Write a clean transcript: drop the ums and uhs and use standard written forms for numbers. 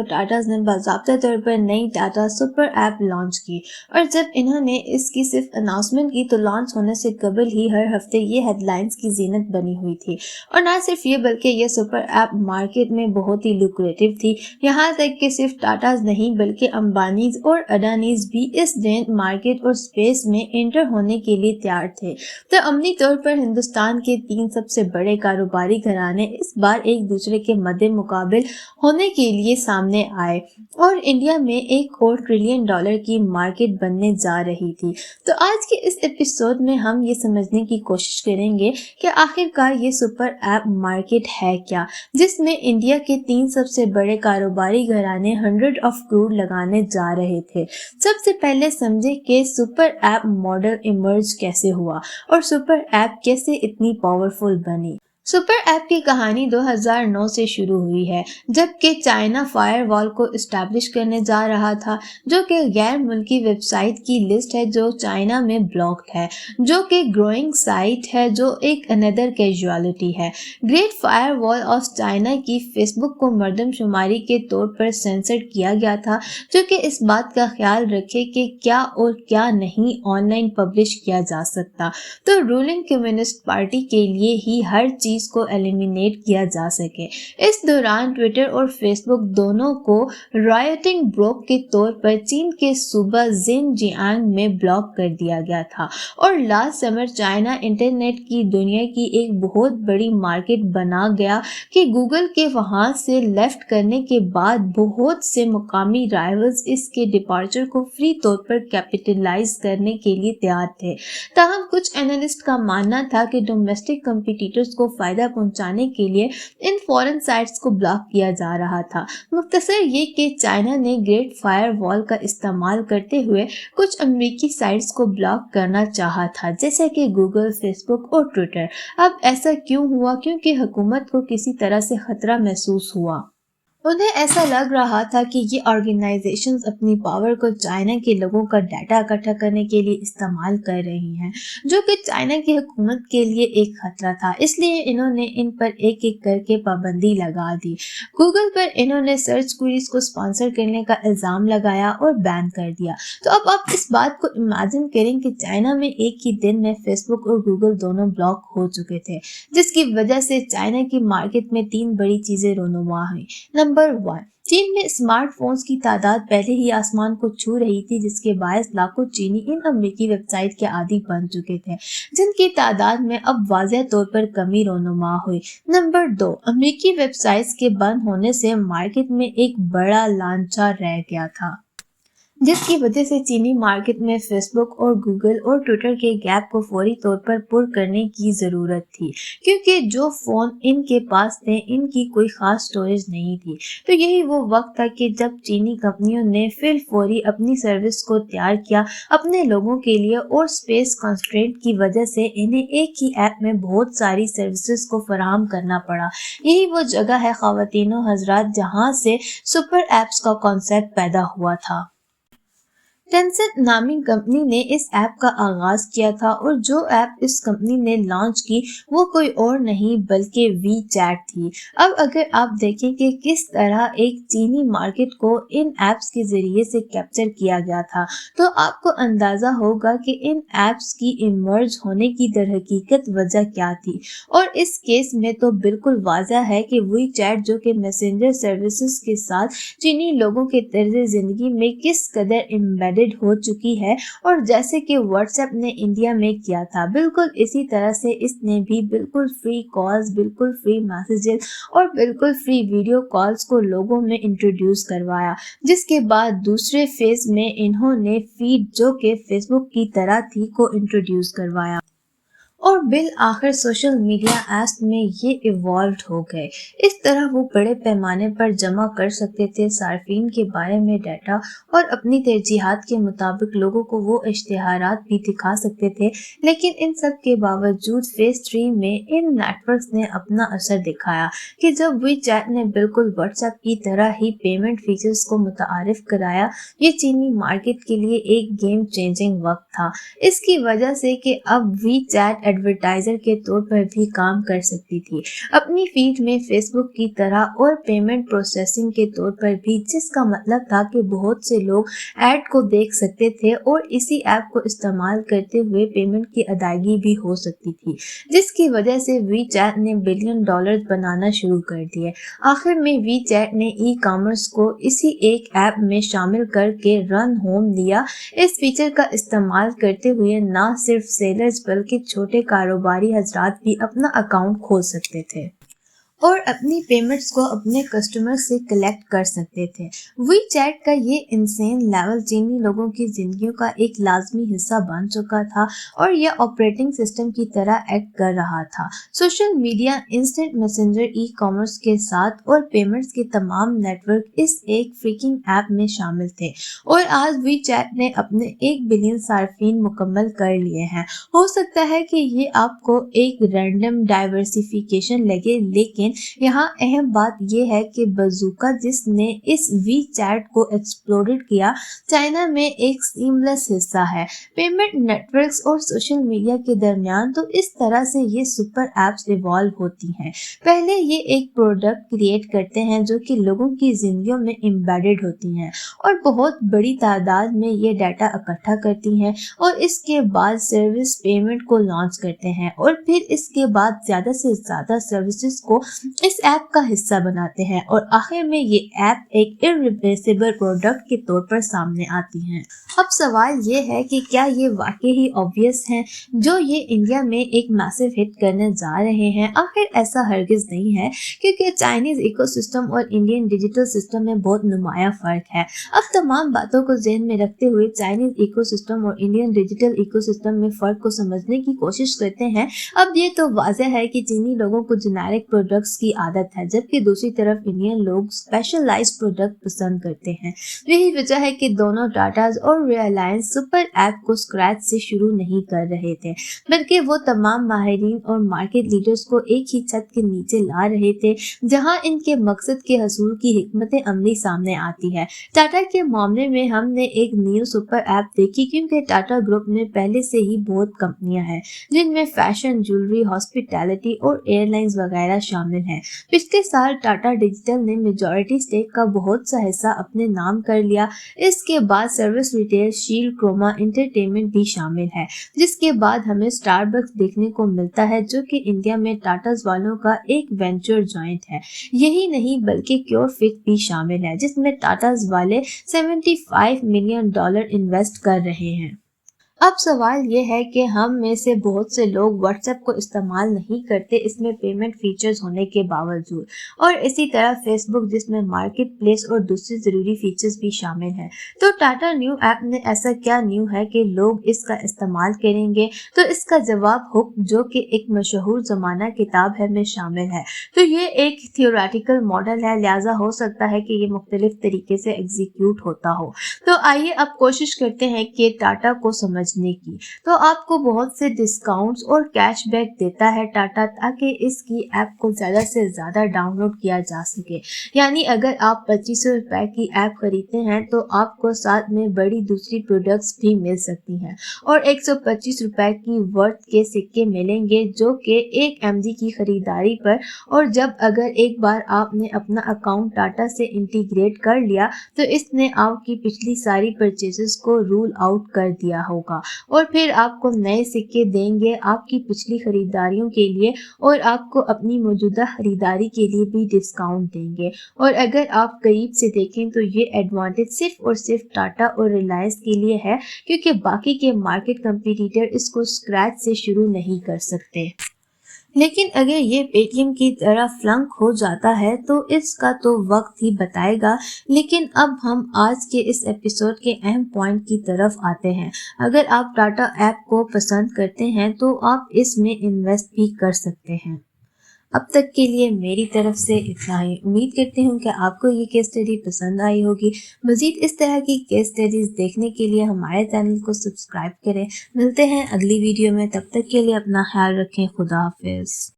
Tatas ने बाज़ाब्ता तौर पर नई टाटा सुपर ऐप लॉन्च की और जब इन्होंने इसकी सिर्फ अनाउंसमेंट की तो लॉन्च होने से कबल ही हर हफ्ते ये हेडलाइंस की जीनत बनी हुई थी। और ना सिर्फ ये बल्कि ये सुपर ऐप मार्केट में बहुत ही लुक्रेटिव थी। यहाँ तक कि सिर्फ टाटाज नहीं बल्कि अंबानीज और अडानीज भी इस जेंट मार्केट और स्पेस में एंटर होने के लिए तैयार थे। तो अमली तौर पर हिंदुस्तान के 3 सबसे बड़े कारोबारी घराने इस बार एक दूसरे के मद्दे मुकाबिल होने के लिए सामने आए और इंडिया में एक और $1 ट्रिलियन की मार्केट बनने जा रही थी। तो आज के इस एपिसोड में हम ये समझने की कोशिश करेंगे कि आखिरकार ये सुपर ऐप मार्केट है क्या, जिसमें इंडिया के 3 सबसे बड़े कारोबारी घराने 100 ऑफ करोड़ लगाने जा रहे थे। सबसे पहले समझे कि सुपर ऐप मॉडल इमर्ज कैसे हुआ और सुपर ऐप कैसे इतनी पावरफुल बनी। सुपर ऐप की कहानी 2009 से शुरू हुई है, जबकि चाइना फायरवॉल को इस्टेब्लिश करने जा रहा था, जो कि गैर मुल्की वेबसाइट की लिस्ट है जो चाइना में ब्लॉक्ड है, जो कि ग्रोइंग साइट है, जो एक अनदर कैजुअलिटी है। ग्रेट फायरवॉल ऑफ चाइना की फेसबुक को मर्दमशुमारी के तौर पर सेंसर किया गया था, जो कि इस बात का ख्याल रखे कि क्या और क्या नहीं ऑनलाइन पब्लिश किया जा सकता, तो रूलिंग कम्युनिस्ट पार्टी के लिए ही हर चीज को एलिमिनेट किया जा सके। इस दौरान ट्विटर और फेसबुक दोनों को रायटिंग ब्लॉक के तौर पर चीन के सूबा जिनजियांग में ब्लॉक कर दिया गया था और लास्ट समर चाइना इंटरनेट की दुनिया की एक बहुत बड़ी मार्केट बना गया कि गूगल के वहां से लेफ्ट करने के बाद बहुत से मुकामी राइवल्स इसके डिपार्चर को फ्री तौर पर कैपिटलाइज करने के लिए तैयार थे। ताहम कुछ एनालिस्ट का मानना था कि डोमेस्टिक कंपटीटर्स को फायदा पहुंचाने के लिए इन फॉरेन साइट्स को ब्लॉक किया जा रहा था। मुख्तसर ये कि चाइना ने ग्रेट फायरवॉल का इस्तेमाल करते हुए कुछ अमेरिकी साइट्स को ब्लॉक करना चाहा था, जैसे कि गूगल, फेसबुक और ट्विटर। अब ऐसा क्यों हुआ? क्योंकि हुकूमत को किसी तरह से खतरा महसूस हुआ। उन्हें ऐसा लग रहा था कि ये ऑर्गेनाइजेशंस अपनी पावर को चाइना के लोगों का डाटा इकट्ठा करने के लिए इस्तेमाल कर रही हैं, जो कि चाइना की हुकूमत के लिए एक खतरा था। इसलिए इन्होंने इन पर एक एक करके पाबंदी लगा दी। गूगल पर इन्होंने सर्च क्वेरीज को स्पॉन्सर करने का इल्ज़ाम लगाया और बैन कर दिया। तो अब आप इस बात को इमेजिन करें कि चाइना में एक ही दिन में फेसबुक और गूगल दोनों ब्लॉक हो चुके थे, जिसकी वजह से चाइना की मार्केट में 3 बड़ी चीजें रोनुमा हुई। नंबर 1, चीन में स्मार्टफोन्स की तादाद पहले ही आसमान को छू रही थी, जिसके बायस लाखों चीनी इन अमेरिकी वेबसाइट के आदी बन चुके थे, जिनकी तादाद में अब वाज़ेह तौर पर कमी रोनुमा हुई। नंबर 2, अमेरिकी वेबसाइट्स के बंद होने से मार्केट में एक बड़ा लांछा रह गया था, जिसकी वजह से चीनी मार्केट में फेसबुक और गूगल और ट्विटर के गैप को फौरी तौर पर पूरा करने की ज़रूरत थी, क्योंकि जो फ़ोन इनके पास थे इनकी कोई ख़ास स्टोरेज नहीं थी। तो यही वो वक्त था कि जब चीनी कंपनियों ने फिर फौरी अपनी सर्विस को तैयार किया अपने लोगों के लिए, और स्पेस कंस्ट्रेंट की वजह से इन्हें एक ही ऐप में बहुत सारी सर्विसेज को फराहम करना पड़ा। यही वो जगह है ख़वातीनो हज़रात जहाँ से सुपर ऐप्स का कॉन्सेप्ट पैदा हुआ था। टेंसेंट नामी कंपनी ने इस ऐप का आगाज किया था और जो ऐप इस कंपनी ने लॉन्च की वो कोई और नहीं बल्कि वी चैट थी। अब अगर आप देखें कि किस तरह एक चीनी मार्केट को इन ऐप्स के जरिए से कैप्चर किया गया था, तो आपको अंदाजा होगा कि इन ऐप्स की इमर्ज होने की दरहकीकत वजह क्या थी। और इस केस में तो बिल्कुल वाज़ह है कि वी चैट, जो कि मैसेंजर सर्विसेज के साथ चीनी लोगों के तर्ज जिंदगी में किस कदर एम्बेडेड हो चुकी है, और जैसे कि व्हाट्सएप ने इंडिया में किया था, बिल्कुल इसी तरह से इसने भी बिल्कुल फ्री कॉल्स, बिल्कुल फ्री मैसेजेस और बिल्कुल फ्री वीडियो कॉल्स को लोगों में इंट्रोड्यूस करवाया। जिसके बाद दूसरे फेज में इन्होंने फीड, जो कि फेसबुक की तरह थी, को इंट्रोड्यूस करवाया और बिल आखिर सोशल मीडिया ऐप्स में ये इवॉल्व हो गए। इस तरह वो बड़े पैमाने पर जमा कर सकते थे सार्फिन के बारे में डाटा और अपनी तरजीहात के मुताबिक लोगों को वो इश्तिहारात भी दिखा सकते थे। लेकिन इन सब के बावजूद फेज 3 में इन नेटवर्क्स ने अपना असर दिखाया कि जब वी चैट ने बिल्कुल व्हाट्सएप की तरह ही पेमेंट फीचर्स को मुतारिफ कराया, ये चीनी मार्केट के लिए एक गेम चेंजिंग वक्त था। इसकी वजह से कि अब वी चैट एडवर्टाइजर के तौर पर भी काम कर सकती थी, अपनी फीड में फेसबुक की तरह, और पेमेंट प्रोसेसिंग के तौर पर भी, जिसका मतलब था कि बहुत से लोग ऐड को देख सकते थे और इसी ऐप को इस्तेमाल करते हुए पेमेंट की अदायगी भी हो सकती थी, जिसकी वजह से वीचैट ने बिलियन डॉलर्स बनाना शुरू कर दिए। आखिर में वीचैट ने ई कॉमर्स को इसी एक ऐप में शामिल करके रन होम लिया। इस फीचर का इस्तेमाल करते हुए न सिर्फ सेलर्स बल्कि छोटे कारोबारी हजरात भी अपना अकाउंट खोल सकते थे और अपनी पेमेंट्स को अपने कस्टमर से कलेक्ट कर सकते थे। वीचैट का ये इंसेन लेवल चीनी लोगों की जिंदगियों का एक लाजमी हिस्सा बन चुका था और यह ऑपरेटिंग सिस्टम की तरह एक्ट कर रहा था। Social media, instant messenger, e commerce के साथ और पेमेंट्स के तमाम नेटवर्क इस एक फ्रीकिंग ऐप में शामिल थे और आज वीचैट ने अपने 1 बिलियन सार्फिन मुकम्मल कर लिए हैं। हो सकता है कि ये आपको एक रैंडम डाइवर्सिफिकेशन लगे, लेकिन यहाँ अहम बात यह है कि बज़ूका जिसने इस वीचैट को एक्सप्लोडेड किया, चाइना में एक सीमलेस हिस्सा है पेमेंट नेटवर्क्स और सोशल मीडिया के दरमियान। तो इस तरह से ये सुपर एप्स इवॉल्व होती हैं। पहले ये एक प्रोडक्ट क्रिएट करते हैं जो कि लोगों की जिंदगियों में एम्बेडेड होती हैं और बहुत बड़ी तादाद में ये डाटा इकट्ठा करती हैं और इसके बाद सर्विस पेमेंट को लॉन्च करते हैं और फिर इसके बाद ज़्यादा से ज़्यादा सर्विसेज को इस ऐप का हिस्सा बनाते हैं और आखिर में ये ऐप एक इररिप्लेसेबल प्रोडक्ट के तौर पर सामने आती हैं। अब सवाल ये है कि क्या ये वाकई ही ऑब्वियस है जो ये इंडिया में एक मैसिव हिट करने जा रहे हैं? आखिर ऐसा हरगिज नहीं है, क्योंकि चाइनीज इकोसिस्टम और इंडियन डिजिटल सिस्टम में बहुत नुमाया फर्क है। अब तमाम बातों को ज़हन में रखते हुए चाइनीज इकोसिस्टम और इंडियन डिजिटल इकोसिस्टम में फ़र्क को समझने की कोशिश करते हैं। अब ये तो वाज़ेह है कि चीनी लोगों को जेनेरिक प्रोडक्ट्स की आदत है, जबकि दूसरी तरफ इंडियन लोग स्पेशलाइज्ड प्रोडक्ट पसंद करते हैं। यही वजह है कि दोनों टाटाज और रिलायंस सुपर ऐप को स्क्रैच से शुरू नहीं कर रहे थे, बल्कि वो तमाम माहिरीन और मार्केट लीडर्स को एक ही छत के नीचे ला रहे थे, जहां इनके मकसद के हसूल की हिकमत अमली सामने आती है। टाटा के मामले में हमने एक न्यू सुपर ऐप देखी, क्योंकि टाटा ग्रुप में पहले से ही बहुत कंपनियां हैं जिनमें फैशन, ज्वेलरी, हॉस्पिटैलिटी और एयरलाइंस वगैरह शामिल हैं। पिछले साल टाटा डिजिटल ने मेजॉरिटी स्टेक का बहुत सा हिस्सा अपने नाम कर लिया। इसके बाद service, retail, shield, Croma, entertainment भी शामिल है, जिसके बाद हमें स्टारबक्स देखने को मिलता है जो कि इंडिया में टाटाज वालों का एक वेंचर जॉइंट है। यही नहीं बल्कि क्योरफिट भी शामिल है, जिसमें टाटाज वाले $75 मिलियन इन्वेस्ट कर रहे हैं। अब सवाल ये है कि हम में से बहुत से लोग व्हाट्सएप को इस्तेमाल नहीं करते, इसमें पेमेंट फीचर्स होने के बावजूद, और इसी तरह फेसबुक जिसमें मार्केट प्लेस और दूसरे ज़रूरी फीचर्स भी शामिल हैं। तो टाटा न्यू ऐप में ऐसा क्या न्यू है कि लोग इसका इस्तेमाल करेंगे? तो इसका जवाब हुक, जो कि एक मशहूर ज़माना किताब है, में शामिल है। तो ये एक थियोरेटिकल मॉडल है, लिहाजा हो सकता है कि ये मुख्तलिफ तरीके से एग्जीक्यूट होता हो। तो आइए अब कोशिश करते हैं कि टाटा को समझ की। तो आपको बहुत से डिस्काउंट्स और कैशबैक देता है टाटा, ताकि इसकी ऐप को ज़्यादा से ज़्यादा डाउनलोड किया जा सके। यानी अगर आप 2500 रुपए की ऐप खरीदते हैं तो आपको साथ में बड़ी दूसरी प्रोडक्ट्स भी मिल सकती हैं और 125 रुपए की वर्थ के सिक्के मिलेंगे, जो कि 1 MG की खरीदारी पर। और जब अगर एक बार आपने अपना अकाउंट टाटा से इंटीग्रेट कर लिया तो इसने आपकी पिछली सारी परचेजेस को रूल आउट कर दिया होगा और फिर आपको नए सिक्के देंगे आपकी पिछली खरीदारियों के लिए, और आपको अपनी मौजूदा खरीदारी के लिए भी डिस्काउंट देंगे। और अगर आप करीब से देखें तो ये एडवांटेज सिर्फ और सिर्फ टाटा और रिलायंस के लिए है, क्योंकि बाकी के मार्केट कंपटीटर इसको स्क्रैच से शुरू नहीं कर सकते। लेकिन अगर ये पेटीएम की तरह फ्लंक हो जाता है तो इसका तो वक्त ही बताएगा। लेकिन अब हम आज के इस एपिसोड के अहम पॉइंट की तरफ आते हैं। अगर आप टाटा ऐप को पसंद करते हैं तो आप इसमें इन्वेस्ट भी कर सकते हैं। अब तक के लिए मेरी तरफ से इतना ही। उम्मीद करती हूँ कि आपको ये केस स्टडी पसंद आई होगी। मज़ीद इस तरह की केस स्टडीज़ देखने के लिए हमारे चैनल को सब्सक्राइब करें। मिलते हैं अगली वीडियो में, तब तक के लिए अपना ख्याल रखें। खुदा हाफिज़।